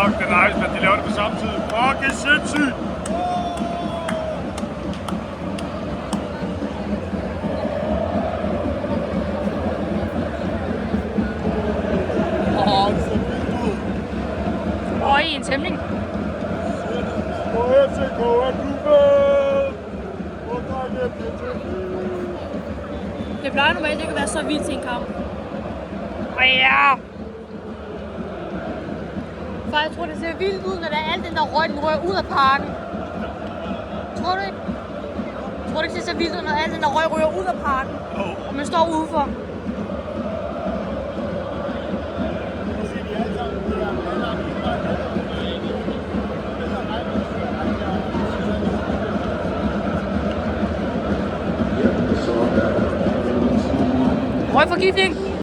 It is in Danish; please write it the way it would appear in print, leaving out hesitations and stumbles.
Fuck, det er nice, men de laver det på samme tid. Fuck, det er sindssygt. Og i en tæmning. FCK er klubben! Det plejer normalt ikke at være så vildt til en kamp. Og ja! For jeg tror, det ser vildt ud, når der er alt den der røg, den rører ud af parken. Tror du ikke? Tror du ikke, det ser vildt ud, når alt den der røg rører ud af parken? Og man står udenfor. Røgforgiftning.